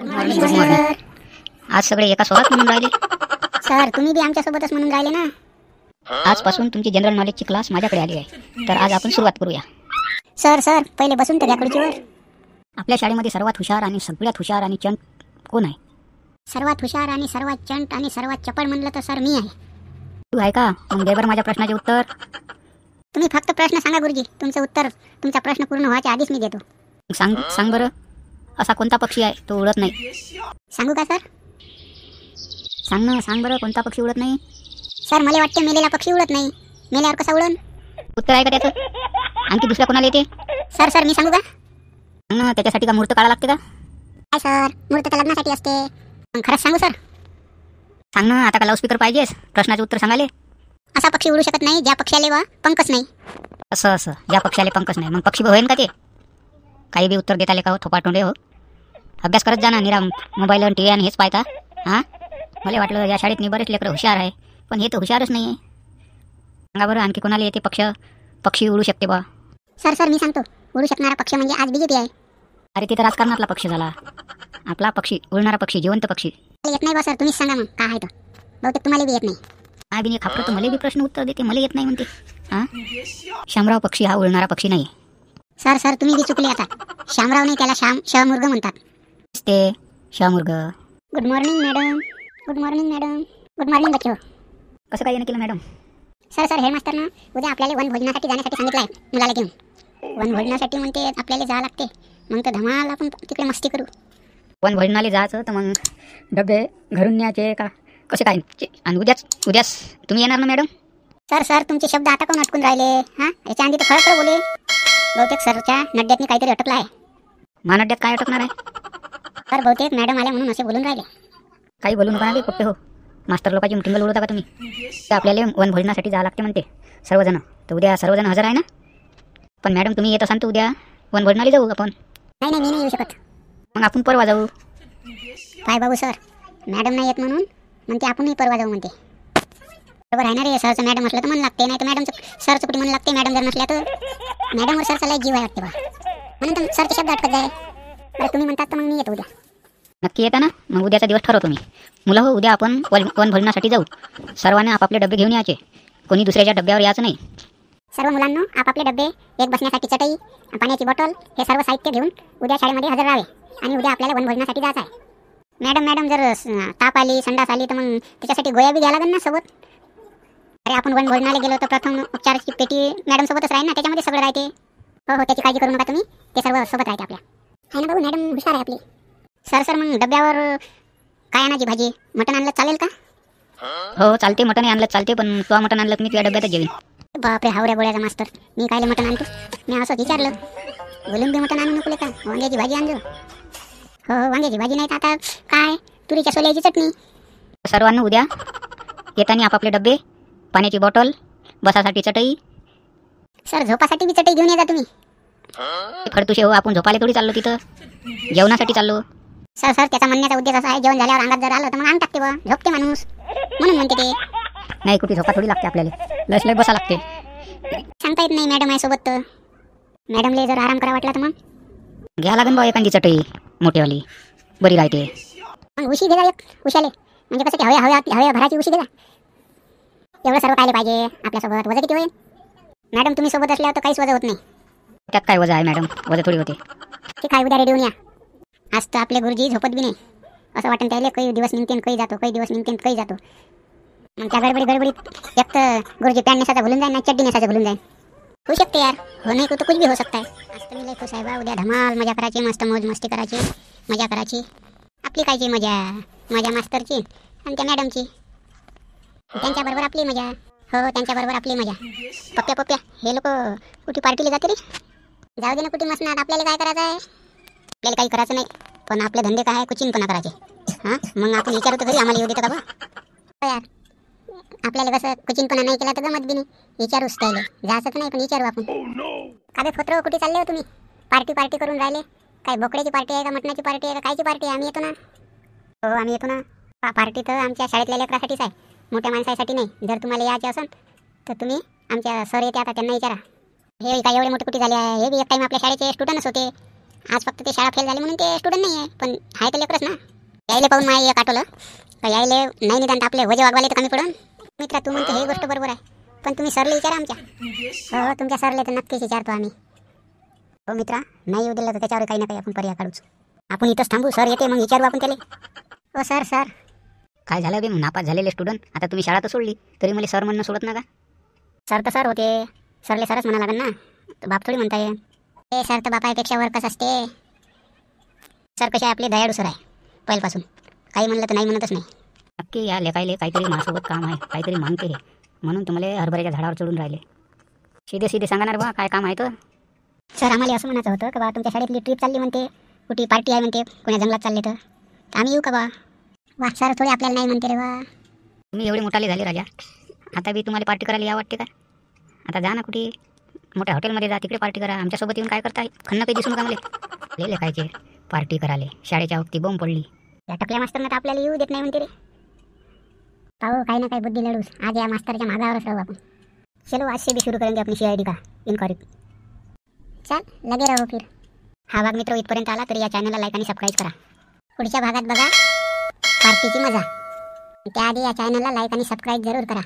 Good morning. आज सगळे एका स्वरात म्हणून राहिले. सर तुम्ही बी आमच्यासोबतच म्हणून राहिले ना. आजपासून तुमची जनरल नॉलेजची क्लास माझ्याकडे आली आहे. तर आज आपण सुरुवात करूया. सर पहिले बसून तर घ्या खुर्चीवर. आपल्या शाळेमध्ये सर्वात हुशार आणि सगळ्यात हुशार आणि चंट कोण आहे? सर्वात हुशार आणि सर्वात चंट आणि सर्वात चपळ म्हणलं तर सर मी आहे. तू आहे का? मग दे बरं माझ्या प्रश्नाचे उत्तर. तुम्ही फक्त प्रश्न सांगा गुरुजी, तुमचं उत्तर तुमचा प्रश्न पूर्ण व्हायच्या आधीच मी देतो. सांग बरं, असा कोणता पक्षी आहे तो उडत नाही? सांगू का सर? सांग बरं, कोणता पक्षी उडत नाही? सर मला वाटते मेलेला पक्षी उडत नाही. मेल्यावर कसा उडन? उत्तर आहे का त्याचं? आणखी दुसऱ्या कोणाला येते? सर मी सांगू का? सांग ना, त्याच्यासाठी का मुहूर्त काढा लागते का? काय सर, मुहूर्त तर लग्नासाठी असते. मग खरंच सांगू सर? सांग ना, आता का लाऊडस्पीकर पाहिजेस प्रश्नाचे उत्तर सांगाले? असा पक्षी उडू शकत नाही ज्या पक्षाले वा पंखच नाही. असं ज्या पक्षाला पंखच नाही. मग पक्षी होईल का ते? काही बी उत्तर देता आले का हो थोपाटोंडे हो? अभ्यास करत जा ना. निरा मोबाईल आणि टी व्ही आणि हेच पाहता. हां, मला वाटलं या शाळेत बरेच लेकरं हुशार आहे, पण हे तर हुशारच नाही आहे. सांगा बरं, आणखी कोणाला येते पक्षी उडू शकते बा? सर मी सांगतो. उडू शकणारा पक्ष म्हणजे आज बीजेपी आहे. अरे ते तर राजकारणातला पक्ष झाला. आपला पक्षी, उडणारा पक्षी, जिवंत पक्षी येत नाही बा सर, तुम्हीच सांगा मग काय आहे तर. बहुतेक तुम्हाला बी येत नाही. हा बी खापलं तर मला बी प्रश्न उत्तर देते, मला येत नाही म्हणते. हां, शामराव पक्षी हा उडणारा पक्षी नाही. सर तुम्ही बी चुकले आता. शामराव नाही, त्याला शमुर्ग म्हणतात. ते शमुर्ग. Good morning madam. Good morning बच्चो. कसं काय येणं केलं मॅडम? सर हेडमास्टर ना उद्या आपल्याला वनभोजनासाठी जाण्यासाठी सांगितलं आहे मुलाला घेऊन. वनभोजनासाठी म्हणते आपल्याला जावं लागते. मग तर धमाल आपण तिकडे मस्ती करू. वनभोजनाला जायचं तर मग डबे घरून न्यायचे का कसे काय? आणि उद्याच तुम्ही येणार ना मॅडम? सर तुमचे शब्द आता कोण अटकून राहिले? हां, याच्या आधी तर खरं बोले. बहुतेक सरच्या नड्यातनी काहीतरी अटकलं आहे. मानड्यात काय अटकणार आहे? सर बहुतेक मॅडम आल्या म्हणून असे बोलून राहिले. काही बोलू नका ना पप्पे हो. मास्टर लोकांची टिंगल उडवता का तुम्ही? तर आपल्याला वनभोजनासाठी जावं लागते म्हणते सर्वजण. तर उद्या सर्वजण हजर आहे ना? पण मॅडम तुम्ही येत असाल तर उद्या वनभोजनाला जाऊ आपण. नाही मी नाही येऊ शकत. मग आपण परवा जाऊ. काय बाबू सर, मॅडम नाही येत म्हणते आपणही परवा जाऊ म्हणते. बरोबर आहे ना रे. सरचं मॅडम असलं तर मन लागते, नाही तर मॅडमचं सरचं कुठे मन लागते. मॅडम जर नसल्या तर मॅडमवर सरचा लय जीव आहे वाटते बा. म्हणून तर सरचे शब्द अटकत जाय. बरं तुम्ही म्हणतात तर मग मी येतो उद्या. नक्की येता ना? मग उद्याचा दिवस ठरवतो मी. मुलं हो, उद्या आपण वनभोजनासाठी जाऊ. सर्वांनी आपापले डबे घेऊन यायचे. कोणी दुसऱ्याच्या डब्यावर यायचं नाही. सर्व मुलांना आपापले डबे, एक बसण्यासाठी चटई, पाण्याची बॉटल, हे सर्व साहित्य घेऊन उद्या शाळेमध्ये हजर राहावे. आणि उद्या आपल्याला वनभोजनासाठी जायचं आहे. मॅडम जर ताप आली, संडास आली तर मग त्याच्यासाठी गोळ्या बी घ्यायला लागेल ना सोबत. अरे आपण वनभोजनाला गेलो तर प्रथम उपचाराची पेटी मॅडम सोबतच राहील ना, त्याच्यामध्ये सगळं राहते. हो त्याची काळजी करू नका तुम्ही, ते सर्व सोबत राहते आपल्या. आहे ना भाऊ, मॅडम हुशार आहे आपली. सर मग डब्यावर काय आणायची भाजी? मटण आणलं चालेल का? हो चालते, मटण आणलं चालते, पण तुला मटण आणलं की मी तुझ्या डब्यातच जेवीन. बापरे, हावऱ्या गोळ्याचा मास्तर. मी कायले मटण आणतो? मी असं विचारलं. बोलून बी मटण आणू नको का? वांग्याची भाजी आणજો. हो वांग्याची भाजी नाही तर आता काय, तुरीच्या सोल्याची चटणी. सर्वांना उद्या येताना आपापले डबे, पाण्याची बॉटल, बसासाठी चटई. सर झोपासाठी बी चटई घेऊन येता तुम्ही? खडतुशे हो, आपण झोपायला थोडी चाललो, तिथं जेवणासाठी चाललो. सर त्याचा म्हणण्याचा उद्देश असा आहे, जेवण झाल्यावर अंगात जर आलं तर मग अंग टाकते बा, झोपते माणूस म्हणून म्हणते ते. नाही, कुठे झोपा थोडी लागते आपल्याला, लय बसा लागते. सांगता येत नाही मॅडम आहे सोबत तर. मॅडमले जर आराम करा वाटला तर मग घ्या लागेल बा एखादी चटई मोठीवाली, बरी राहते. मग उशी घे जा एक, उशाले म्हणजे कसं की हव्या भराची उशी घे जा. एवढं सर्व कायले पाहिजे आपल्यासोबत? वजन किती होईल? मॅडम तुम्ही सोबत असल्यावर तर काहीच वजन होत नाही. त्यात काय वजन आहे मॅडम? वजन थोडी होते. ते काय उद्या रेडी होऊन या. आज तर आपले गुरुजी झोपत बी नाही. असं वाटतं त्याला काही दिवस निघते काही जातो, काही दिवस निघते काही जातो. मग त्या गडबडीत एक तर गुरुजी पॅन्ट नेसायचा भुलून जाईल ना, चड्डी नेसायचा भुलून जाईल. होऊ शकते यार, हो नाही तो कुछ भी हो सकता है. आज तर मी लय खुश आहे बा. उद्या धमाल मजा करायची, मस्त मौज मस्ती करायची, मजा करायची. आपली कायची मजा मास्तरची आणि त्या मॅडमची. त्यांच्याबरोबर आपली मजा. हो त्यांच्याबरोबर आपली मजा. पप्प्या हे लोक कुठे पार्टीला जाते रे? जाऊ दे ना कुठे मसणार, आपल्याला काय करायचं आहे? आपल्याला काही करायचं नाही, पण आपले धंदे काय आहे, कुचिनपणा करायचे. हां मग आपण विचारू तर घरी आम्हाला येऊ देतं का बा? यार आपल्याला कसं कुचिनपणा नाही केला तर गमत बी नाही. विचारूच त्याला, जायचं तर नाही पण विचारू आपण. का बे फोत्र कुठे चालले हो तुम्ही? पार्टी करून राहिले काय? बोकड्याची पार्टी आहे का, मटणाची पार्टी आहे का, कायची पार्टी आहे? आम्ही येतो ना. हो आम्ही येतो ना. पार्टी तर आमच्या शाळेतल्या लेकरासाठीच आहे, मोठ्या माणसासाठी नाही. जर तुम्हाला यायचे असेल तर तुम्ही आमच्या सर येते आता, त्यांना विचारा. हे काय एवढे मोठे कुठे झाले आहे? हे बी एक टाईम आपल्या शाळेचे स्टुडंटच होते. आज फक्त ते शाळा फेल झाली म्हणून ते स्टुडंट नाही आहे, पण आहे तर लेकरच ना. यायले पाहून माय एक आठवलं तर यायले नाही निदान तर आपले वजे वागवाले तर कमी पडून. मित्रा तू म्हणतो ही गोष्ट बरोबर आहे, पण तुम्ही सरले विचारा आमच्या. हो तुमच्या सरले तर नक्कीच विचारतो आम्ही. हो मित्रा, नाही येऊ दिलं तर त्याच्यावर काही ना काही आपण पर्याय काढूच. आपण इथंच थांबू, सर येते मग विचारू आपण त्याला. हो सर सर. काय झालं बे, नापास झालेले स्टुडंट आता तुम्ही शाळा तर सोडली तरी मला सर म्हणणं सोडत ना का? सर तर सर होते, सरले सरच म्हणा लागेल ना, तर बाप थोडी म्हणता येईल. ए सर तर बापापेक्षा वर कसं असते. सर कसे आपले दयाळू सर आहे पहिल्यापासून, काही म्हणलं तर नाही म्हणतच नाही. नक्की या लेखायले काहीतरी माझ्यासोबत काम आहे, काहीतरी मागते हे, म्हणून तुम्हाला हरभऱ्याच्या झाडावर चढून राहिले. सीधे सीधे सांगणार बा काय काम आहे तर. सर आम्हाला असं म्हणायचं होतं का बा तुमच्या शाळेतली ट्रिप चालली म्हणते, कुठे पार्टी आहे म्हणते, कोण्या जंगलात चालले तर आम्ही येऊ का बा? वा सर थोडी आपल्याला नाही म्हणते रे बा. तुम्ही एवढी मोठाले झाले राजा, आता बी तुम्हाला पार्टी करायला या वाटते का? आता जा ना कुठे मोठ्या हॉटेलमध्ये जा, तिकडे पार्टी करा. आमच्यासोबत येऊन काय करताय? खन्न काही दिसून का मला लिहिले कायचे पार्टी कराले? शाळेच्या वक्ती बोंब पडली. त्या टकल्या मास्तरनं तर आपल्याला येऊ देत नाही म्हणते रे. पाहू काही ना काही बुद्धी लढूस, आज या मास्तरच्या मागावरच राहू आपण. चलो आज से भी शुरू करेंगे अपनी CID का इन्क्वायरी. चल लगे रहो फिर. हा भाग मित्र इथपर्यंत आला तरी या चॅनलला लाईक आणि सबस्क्राईब करा. पुढच्या भागात बघा पार्टीची मजा. त्याआधी या चॅनलला लाईक आणि सबस्क्राईब जरूर करा.